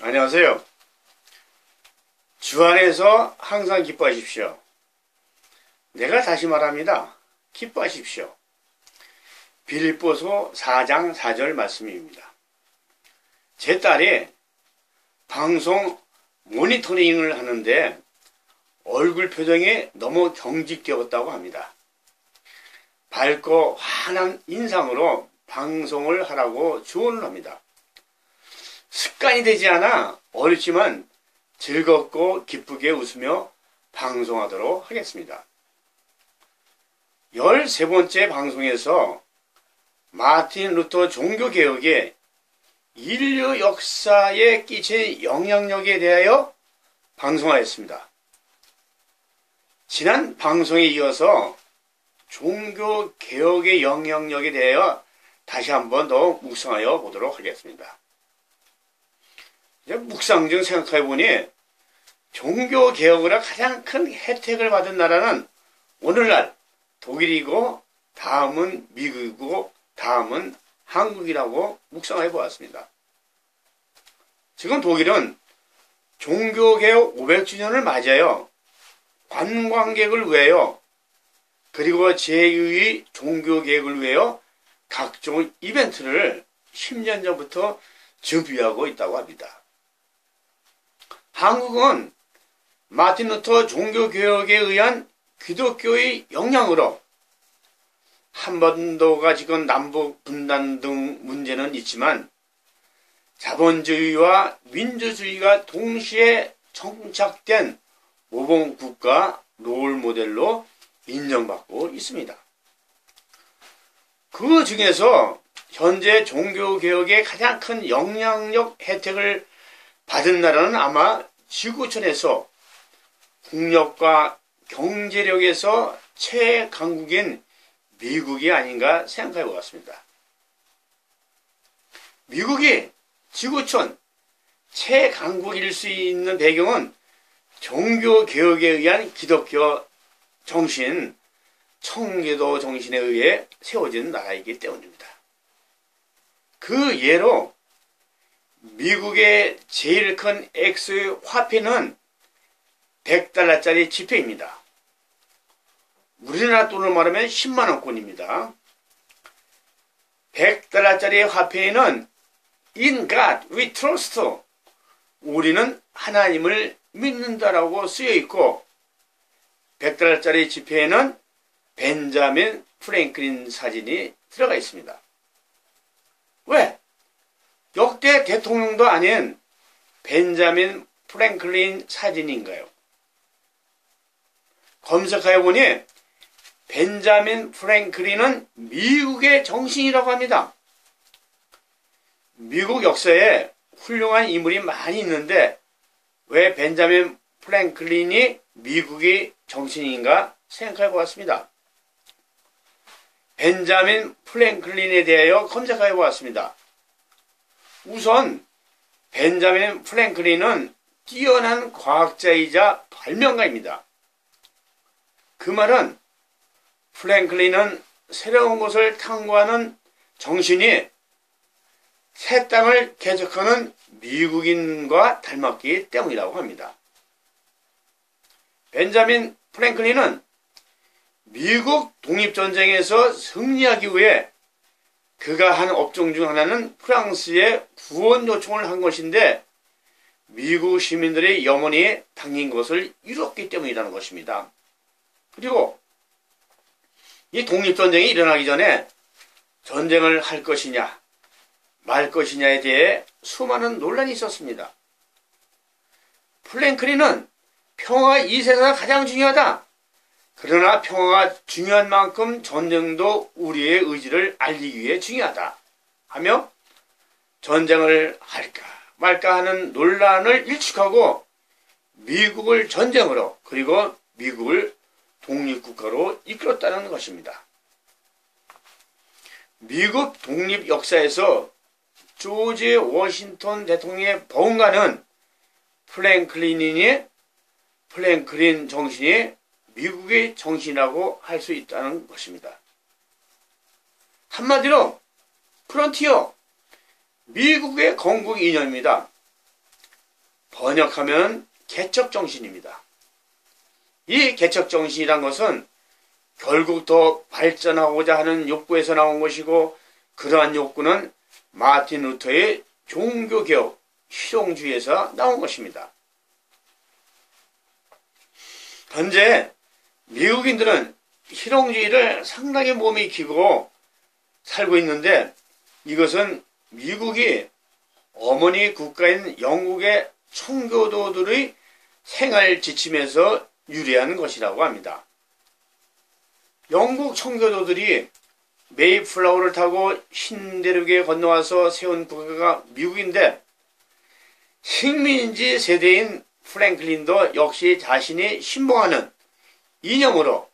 안녕하세요. 주 안에서 항상 기뻐하십시오. 내가 다시 말합니다. 기뻐하십시오. 빌립보서 4장 4절 말씀입니다. 제 딸이 방송 모니터링을 하는데 얼굴 표정이 너무 경직되었다고 합니다. 밝고 환한 인상으로 방송을 하라고 조언을 합니다. 습관이 되지 않아 어렵지만 즐겁고 기쁘게 웃으며 방송하도록 하겠습니다. 13번째 방송에서 마틴 루터 종교개혁의 인류 역사에 끼친 영향력에 대하여 방송하였습니다. 지난 방송에 이어서 종교개혁의 영향력에 대하여 다시 한번 더 묵상하여 보도록 하겠습니다. 묵상 중 생각해보니 종교개혁으로 가장 큰 혜택을 받은 나라는 오늘날 독일이고 다음은 미국이고 다음은 한국이라고 묵상해 보았습니다. 지금 독일은 종교개혁 500주년을 맞이하여 관광객을 위하여 그리고 제2의 종교개혁을 위하여 각종 이벤트를 10년 전부터 준비하고 있다고 합니다. 한국은 마틴 루터 종교개혁에 의한 기독교의 영향으로 한반도가 지금 남북 분단 등 문제는 있지만 자본주의와 민주주의가 동시에 정착된 모범국가 롤모델로 인정받고 있습니다. 그 중에서 현재 종교개혁에 가장 큰 영향력 혜택을 받은 나라는 아마 지구촌에서 국력과 경제력에서 최강국인 미국이 아닌가 생각해 보았습니다. 미국이 지구촌 최강국일 수 있는 배경은 종교개혁에 의한 기독교 정신, 청교도 정신에 의해 세워진 나라이기 때문입니다. 그 예로 미국의 제일 큰 액수의 화폐는 $100짜리 지폐입니다. 우리나라 돈으로 말하면 10만원권입니다. $100짜리 화폐에는 In God we trust. 우리는 하나님을 믿는다라고 쓰여 있고, $100짜리 지폐에는 벤자민 프랭클린 사진이 들어가 있습니다. 왜? 역대 대통령도 아닌 벤자민 프랭클린 사진인가요? 검색해보니 벤자민 프랭클린은 미국의 정신이라고 합니다. 미국 역사에 훌륭한 인물이 많이 있는데 왜 벤자민 프랭클린이 미국의 정신인가 생각해 보았습니다. 벤자민 프랭클린에 대하여 검색해 보았습니다. 우선 벤자민 프랭클린은 뛰어난 과학자이자 발명가입니다. 그 말은 프랭클린은 새로운 것을 탐구하는 정신이 새 땅을 개척하는 미국인과 닮았기 때문이라고 합니다. 벤자민 프랭클린은 미국 독립전쟁에서 승리하기 위해 그가 한 업종 중 하나는 프랑스에 구원 요청을 한 것인데 미국 시민들의 염원이 담긴 것을 이뤘기 때문이라는 것입니다. 그리고 이 독립전쟁이 일어나기 전에 전쟁을 할 것이냐 말 것이냐에 대해 수많은 논란이 있었습니다. 프랭클린은 평화가 이 세상에 가장 중요하다. 그러나 평화가 중요한 만큼 전쟁도 우리의 의지를 알리기 위해 중요하다 하며 전쟁을 할까 말까 하는 논란을 일축하고 미국을 전쟁으로 그리고 미국을 독립국가로 이끌었다는 것입니다. 미국 독립 역사에서 조지 워싱턴 대통령의 버금가는 프랭클린 정신이 미국의 정신이라고 할 수 있다는 것입니다. 한마디로 프론티어, 미국의 건국 이념입니다. 번역하면 개척정신입니다. 이 개척정신이란 것은 결국 더 발전하고자 하는 욕구에서 나온 것이고, 그러한 욕구는 마틴 루터의 종교개혁, 실용주의에서 나온 것입니다. 현재 미국인들은 실용주의를 상당히 몸에 익히고 살고 있는데, 이것은 미국이 어머니 국가인 영국의 청교도들의 생활 지침에서 유래한 것이라고 합니다. 영국 청교도들이 메이플라워를 타고 신대륙에 건너와서 세운 국가가 미국인데, 식민지 세대인 프랭클린도 역시 자신이 신봉하는 이념으로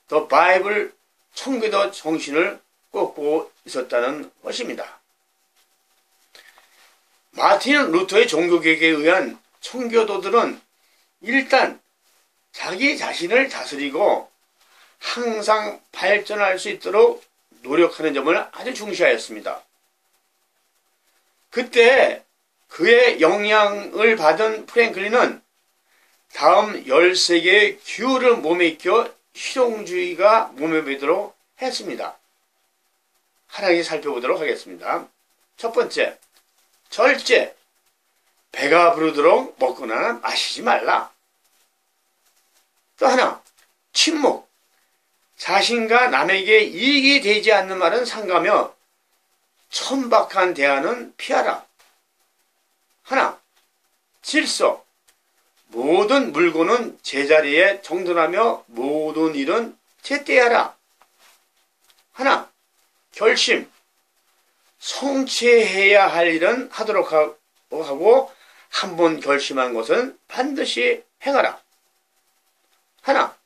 더 바이블 청교도 정신을 꼽고 있었다는 것입니다. 마틴 루터의 종교개혁에 의한 청교도들은 일단 자기 자신을 다스리고 항상 발전할 수 있도록 노력하는 점을 아주 중시하였습니다. 그때 그의 영향을 받은 프랭클린은 다음 13개의 기호를 몸에 익혀 실용주의가 몸에 배도록 했습니다. 하나씩 살펴보도록 하겠습니다. 첫 번째, 절제. 배가 부르도록 먹거나 마시지 말라. 또 하나, 침묵. 자신과 남에게 이익이 되지 않는 말은 삼가며 천박한 대화는 피하라. 하나, 질서. 모든 물건은 제자리에 정돈하며 모든 일은 제때하라. 하나, 결심. 성취해야 할 일은 하도록 하고 한번 결심한 것은 반드시 행하라. 하나,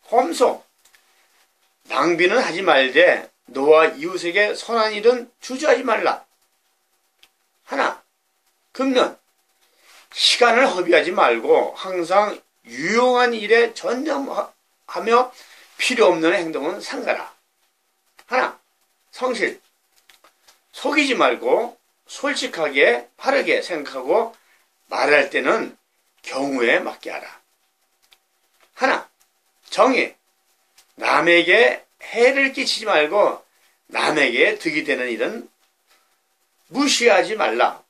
검소. 낭비는 하지 말되 너와 이웃에게 선한 일은 주저하지 말라. 하나, 금년. 시간을 허비하지 말고 항상 유용한 일에 전념하며 필요 없는 행동은 삼가라. 하나, 성실. 속이지 말고 솔직하게 바르게 생각하고 말할 때는 경우에 맞게 하라. 하나, 정의. 남에게 해를 끼치지 말고 남에게 득이 되는 일은 무시하지 말라.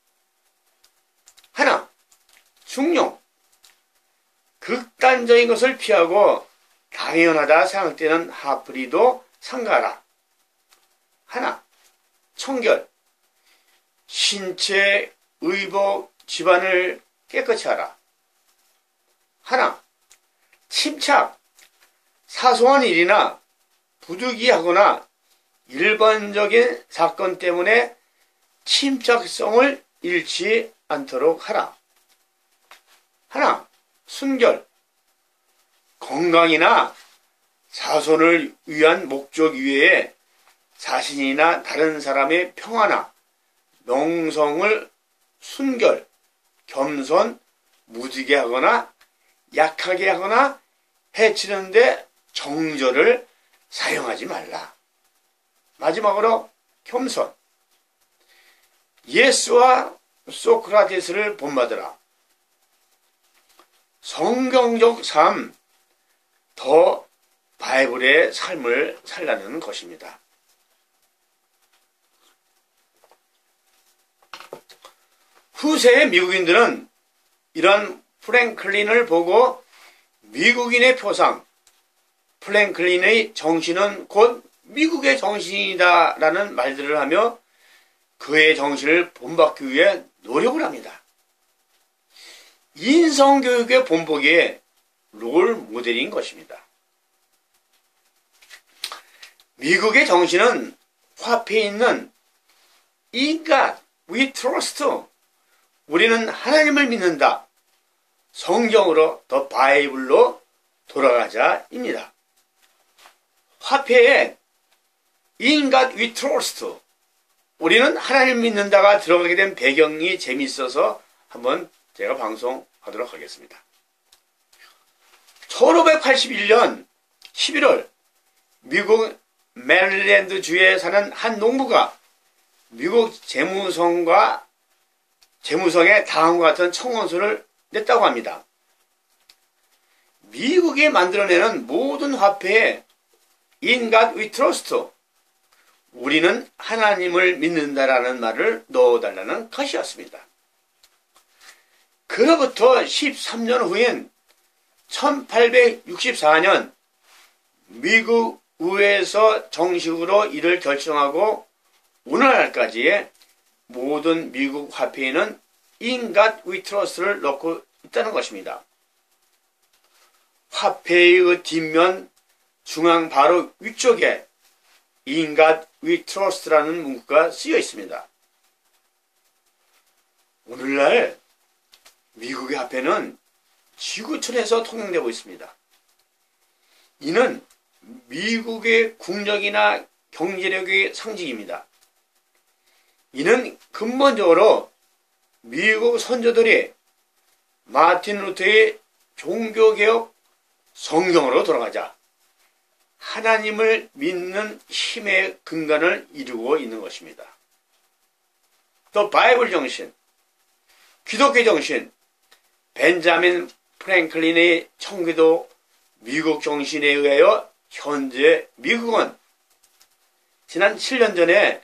하나, 중용. 극단적인 것을 피하고 당연하다 생각되는 하프리도 삼가라. 하나, 청결. 신체, 의복, 집안을 깨끗이 하라. 하나, 침착. 사소한 일이나 부득이하거나 일반적인 사건 때문에 침착성을 잃지 않도록 하라. 하나, 순결. 건강이나 자손을 위한 목적 이외에 자신이나 다른 사람의 평화나 명성을 순결, 겸손, 무지게 하거나 약하게 하거나 해치는데 정절을 사용하지 말라. 마지막으로 겸손. 예수와 소크라테스를 본받으라. 성경적 삶, 더 바이블의 삶을 살라는 것입니다. 후세의 미국인들은 이런 프랭클린을 보고 미국인의 표상, 프랭클린의 정신은 곧 미국의 정신이다 라는 말들을 하며 그의 정신을 본받기 위해 노력을 합니다. 인성교육의 본보기에 롤 모델인 것입니다. 미국의 정신은 화폐에 있는 In God we trust. 우리는 하나님을 믿는다. 성경으로 더 바이블로 돌아가자입니다. 화폐에 In God we trust. 우리는 하나님 믿는다가 들어가게 된 배경이 재미있어서 한번 제가 방송하도록 하겠습니다. 1581년 11월 미국 메릴랜드주에 사는 한 농부가 미국 재무성의 다음과 같은 청원서를 냈다고 합니다. 미국이 만들어내는 모든 화폐에 In God we trust, 우리는 하나님을 믿는다라는 말을 넣어달라는 것이었습니다. 그로부터 13년 후인 1864년 미국 의회에서 정식으로 이를 결정하고 오늘날까지의 모든 미국 화폐에는 In God we trust를 넣고 있다는 것입니다. 화폐의 뒷면 중앙 바로 위쪽에 In God we trust라는 문구가 쓰여 있습니다. 오늘날 미국의 화폐는 지구촌에서 통용되고 있습니다. 이는 미국의 국력이나 경제력의 상징입니다. 이는 근본적으로 미국 선조들이 마틴 루터의 종교개혁 성경으로 돌아가자 하나님을 믿는 힘의 근간을 이루고 있는 것입니다. 또 바이블 정신, 기독교 정신, 벤자민 프랭클린의 청기도 미국 정신에 의하여 현재 미국은 지난 7년 전에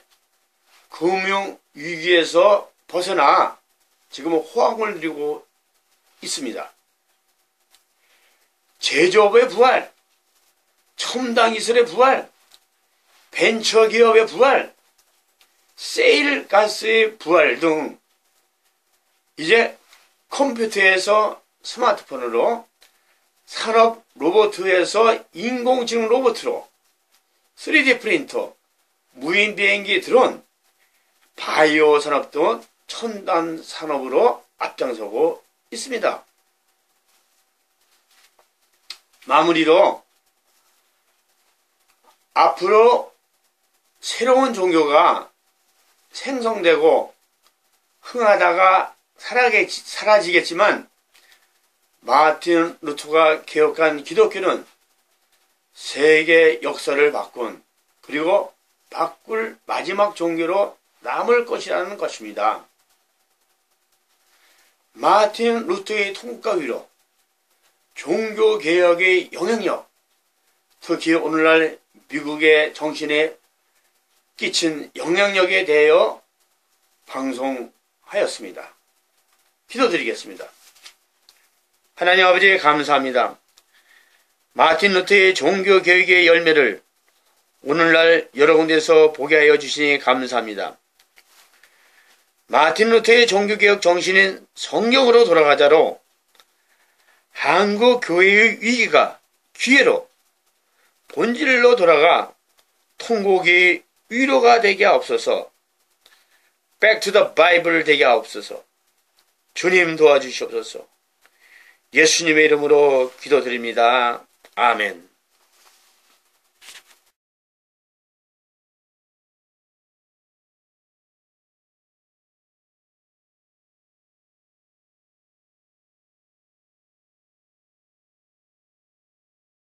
금융위기에서 벗어나 지금 호황을 누리고 있습니다. 제조업의 부활, 첨단기술의 부활, 벤처기업의 부활, 세일가스의 부활 등 이제 컴퓨터에서 스마트폰으로 산업 로봇에서 인공지능 로봇으로 3D 프린터, 무인 비행기 드론, 바이오 산업 등 첨단 산업으로 앞장서고 있습니다. 마무리로 앞으로 새로운 종교가 생성되고 흥하다가 사라지겠지만 마틴 루터가 개혁한 기독교는 세계 역사를 바꾼 그리고 바꿀 마지막 종교로 남을 것이라는 것입니다. 마틴 루터의 통과 위로 종교개혁의 영향력, 특히 오늘날 미국의 정신에 끼친 영향력에 대하여 방송하였습니다. 기도드리겠습니다. 하나님 아버지 감사합니다. 마틴 루터의 종교개혁의 열매를 오늘날 여러 군데서 보게 하여 주시니 감사합니다. 마틴 루터의 종교개혁 정신인 성경으로 돌아가자로 한국 교회의 위기가 기회로 본질로 돌아가 통곡이 위로가 되게 하옵소서. Back to the Bible 되게 하옵소서. 주님 도와주시옵소서. 예수님의 이름으로 기도드립니다. 아멘.